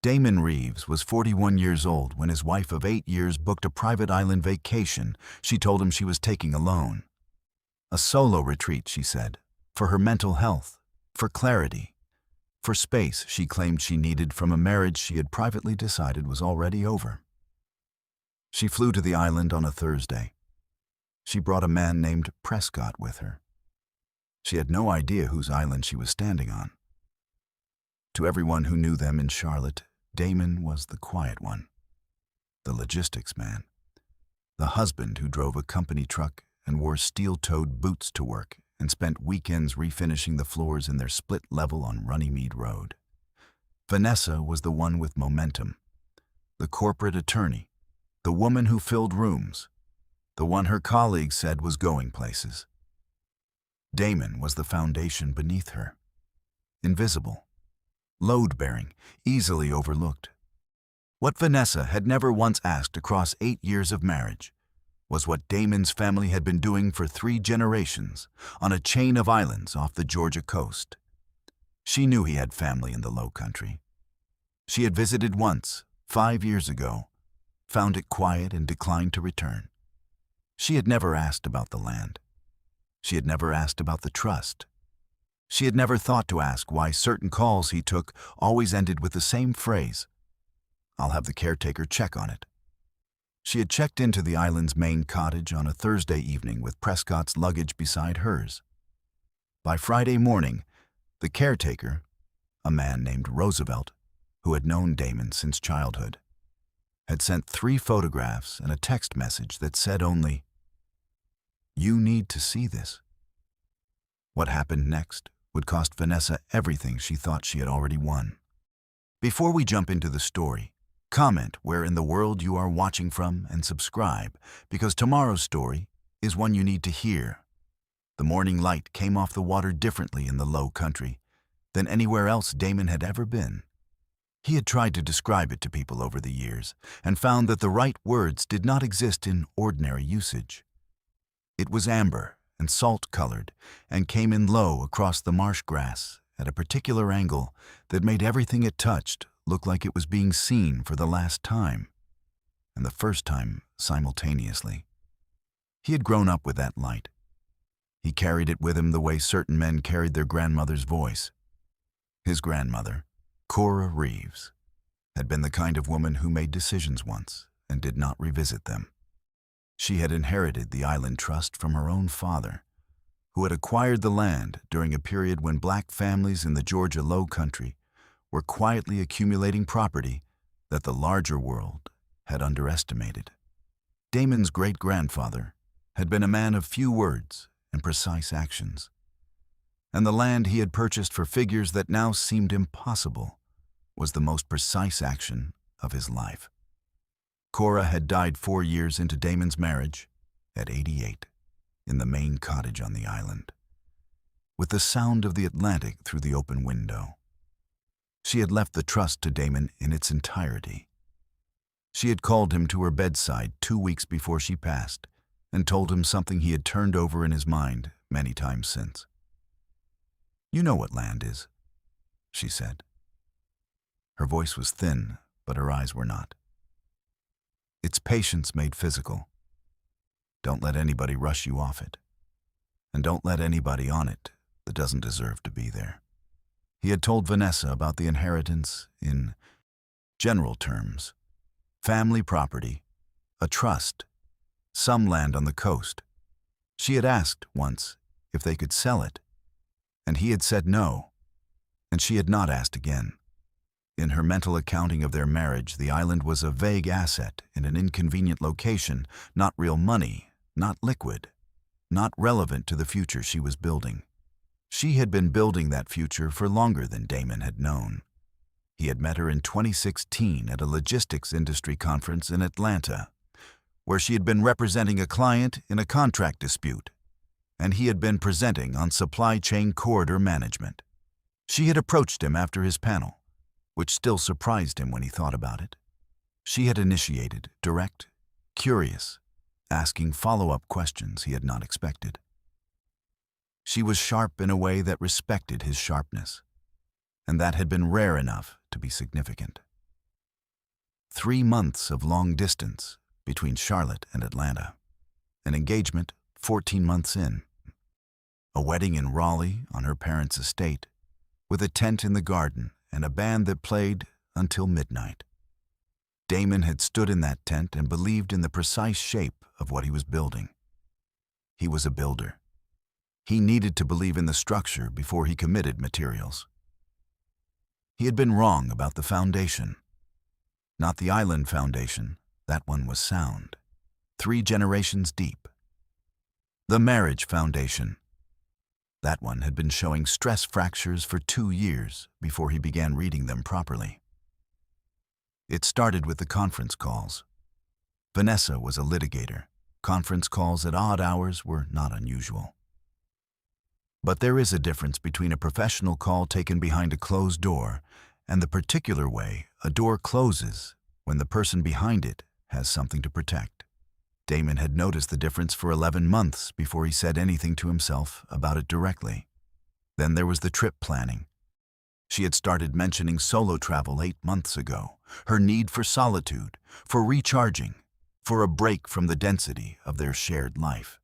Damon Reeves was 41 years old when his wife of 8 years booked a private island vacation she told him she was taking alone. A solo retreat, she said, for her mental health, for clarity, for space she claimed she needed from a marriage she had privately decided was already over. She flew to the island on a Thursday. She brought a man named Prescott with her. She had no idea whose island she was standing on. To everyone who knew them in Charlotte, Damon was the quiet one, the logistics man, the husband who drove a company truck and wore steel-toed boots to work and spent weekends refinishing the floors in their split level on Runnymede Road. Vanessa was the one with momentum, the corporate attorney, the woman who filled rooms, the one her colleagues said was going places. Damon was the foundation beneath her, invisible, load-bearing, easily overlooked. What Vanessa had never once asked across 8 years of marriage was what Damon's family had been doing for 3 generations on a chain of islands off the Georgia coast. She knew he had family in the Low Country. She had visited once, 5 years ago, found it quiet and declined to return. She had never asked about the land. She had never asked about the trust. She had never thought to ask why certain calls he took always ended with the same phrase, "I'll have the caretaker check on it." She had checked into the island's main cottage on a Thursday evening with Prescott's luggage beside hers. By Friday morning, the caretaker, a man named Roosevelt, who had known Damon since childhood, had sent 3 photographs and a text message that said only, "You need to see this." What happened next would cost Vanessa everything she thought she had already won. Before we jump into the story, comment where in the world you are watching from and subscribe, because tomorrow's story is one you need to hear. The morning light came off the water differently in the Low Country than anywhere else Damon had ever been. He had tried to describe it to people over the years and found that the right words did not exist in ordinary usage. It was amber and salt-colored and came in low across the marsh grass at a particular angle that made everything it touched look like it was being seen for the last time, and the first time simultaneously. He had grown up with that light. He carried it with him the way certain men carried their grandmother's voice. His grandmother, Cora Reeves, had been the kind of woman who made decisions once and did not revisit them. She had inherited the island trust from her own father, who had acquired the land during a period when black families in the Georgia Low Country were quietly accumulating property that the larger world had underestimated. Damon's great-grandfather had been a man of few words and precise actions, and the land he had purchased for figures that now seemed impossible was the most precise action of his life. Cora had died 4 years into Damon's marriage, at 88, in the main cottage on the island, with the sound of the Atlantic through the open window. She had left the trust to Damon in its entirety. She had called him to her bedside 2 weeks before she passed and told him something he had turned over in his mind many times since. "You know what land is," she said. Her voice was thin, but her eyes were not. "It's patience made physical. Don't let anybody rush you off it. And don't let anybody on it that doesn't deserve to be there." He had told Vanessa about the inheritance in general terms: family property, a trust, some land on the coast. She had asked once if they could sell it, and he had said no, and she had not asked again. In her mental accounting of their marriage, the island was a vague asset in an inconvenient location, not real money, not liquid, not relevant to the future she was building. She had been building that future for longer than Damon had known. He had met her in 2016 at a logistics industry conference in Atlanta, where she had been representing a client in a contract dispute, and he had been presenting on supply chain corridor management. She had approached him after his panel, which still surprised him when he thought about it. She had initiated, direct, curious, asking follow-up questions he had not expected. She was sharp in a way that respected his sharpness, and that had been rare enough to be significant. 3 months of long distance between Charlotte and Atlanta. An engagement 14 months in. A wedding in Raleigh on her parents' estate, with a tent in the garden and a band that played until midnight. Damon had stood in that tent and believed in the precise shape of what he was building. He was a builder. He needed to believe in the structure before he committed materials. He had been wrong about the foundation. Not the island foundation, that one was sound. 3 generations deep. The marriage foundation. That one had been showing stress fractures for 2 years before he began reading them properly. It started with the conference calls. Vanessa was a litigator. Conference calls at odd hours were not unusual. But there is a difference between a professional call taken behind a closed door and the particular way a door closes when the person behind it has something to protect. Damon had noticed the difference for 11 months before he said anything to himself about it directly. Then there was the trip planning. She had started mentioning solo travel 8 months ago, her need for solitude, for recharging, for a break from the density of their shared life.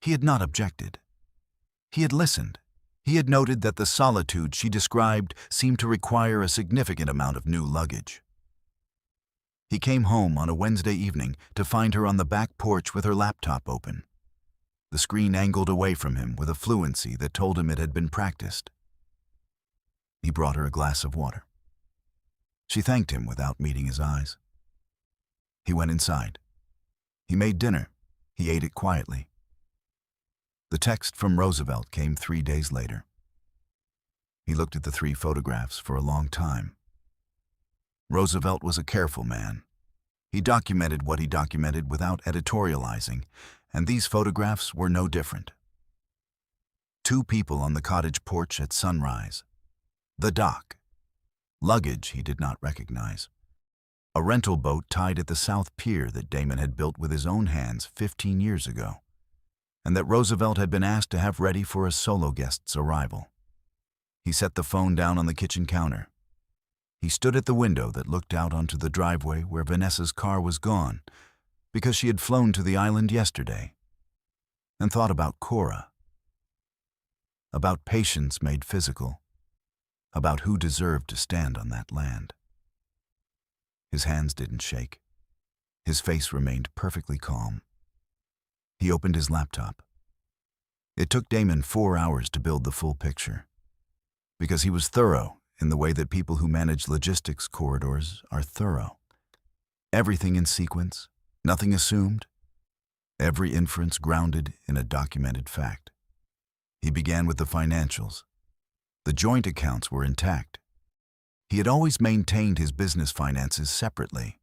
He had not objected. He had listened. He had noted that the solitude she described seemed to require a significant amount of new luggage. He came home on a Wednesday evening to find her on the back porch with her laptop open. The screen angled away from him with a fluency that told him it had been practiced. He brought her a glass of water. She thanked him without meeting his eyes. He went inside. He made dinner. He ate it quietly. The text from Roosevelt came 3 days later. He looked at the 3 photographs for a long time. Roosevelt was a careful man. He documented what he documented without editorializing, and these photographs were no different. 2 people on the cottage porch at sunrise. The dock. Luggage he did not recognize. A rental boat tied at the South Pier that Damon had built with his own hands 15 years ago, and that Roosevelt had been asked to have ready for a solo guest's arrival. He set the phone down on the kitchen counter. He stood at the window that looked out onto the driveway where Vanessa's car was gone because she had flown to the island yesterday, and thought about Cora, about patience made physical, about who deserved to stand on that land. His hands didn't shake. His face remained perfectly calm. He opened his laptop. It took Damon 4 hours to build the full picture, because he was thorough in the way that people who manage logistics corridors are thorough. Everything in sequence, nothing assumed, every inference grounded in a documented fact. He began with the financials. The joint accounts were intact. He had always maintained his business finances separately,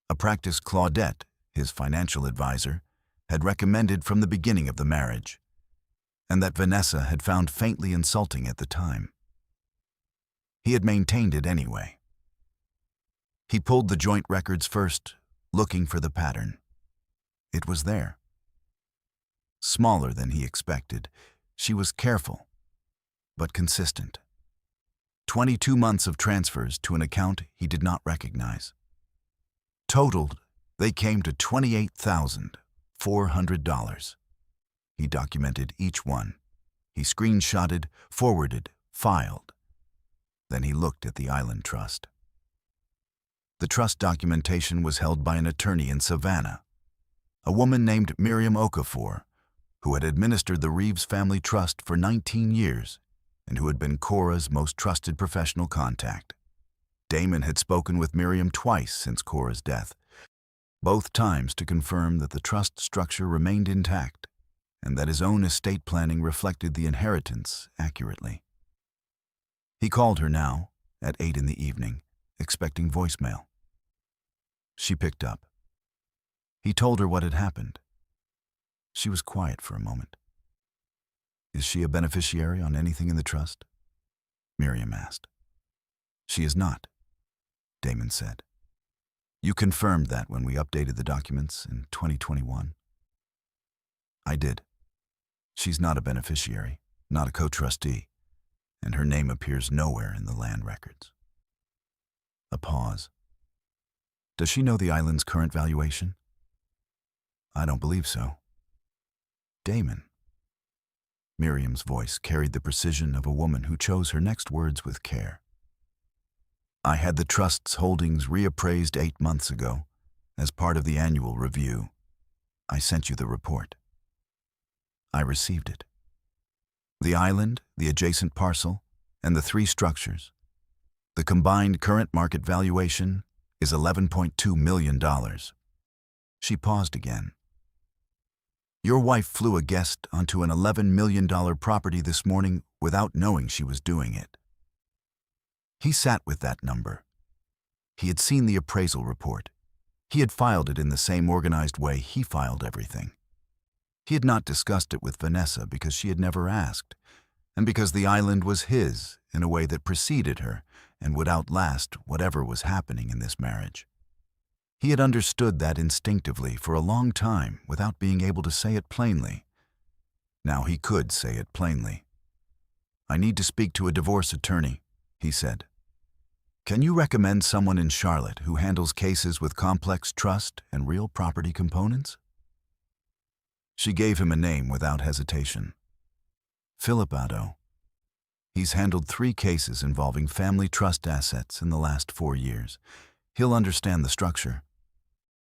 a practice Claudette, his financial advisor, had recommended from the beginning of the marriage, and that Vanessa had found faintly insulting at the time. He had maintained it anyway. He pulled the joint records first, looking for the pattern. It was there. Smaller than he expected, she was careful, but consistent. 22 months of transfers to an account he did not recognize. Totaled, they came to $28,400. He documented each one. He screenshotted, forwarded, filed. Then he looked at the Island Trust. The trust documentation was held by an attorney in Savannah, a woman named Miriam Okafor, who had administered the Reeves Family Trust for 19 years and who had been Cora's most trusted professional contact. Damon had spoken with Miriam twice since Cora's death, both times to confirm that the trust structure remained intact and that his own estate planning reflected the inheritance accurately. He called her now, at 8 in the evening, expecting voicemail. She picked up. He told her what had happened. She was quiet for a moment. "Is she a beneficiary on anything in the trust?" Miriam asked. "She is not," Damon said. "You confirmed that when we updated the documents in 2021. "I did. She's not a beneficiary, not a co-trustee, and her name appears nowhere in the land records." A pause. Does she know the island's current valuation? I don't believe so. Damon. Miriam's voice carried the precision of a woman who chose her next words with care. I had the trust's holdings reappraised 8 months ago as part of the annual review. I sent you the report. I received it. The island, the adjacent parcel, and the 3 structures. The combined current market valuation is $11.2 million. She paused again. Your wife flew a guest onto an $11 million property this morning without knowing she was doing it. He sat with that number. He had seen the appraisal report. He had filed it in the same organized way he filed everything. He had not discussed it with Vanessa because she had never asked, and because the island was his in a way that preceded her and would outlast whatever was happening in this marriage. He had understood that instinctively for a long time without being able to say it plainly. Now he could say it plainly. I need to speak to a divorce attorney, he said. Can you recommend someone in Charlotte who handles cases with complex trust and real property components? She gave him a name without hesitation. Philip Addo. He's handled 3 cases involving family trust assets in the last 4 years. He'll understand the structure.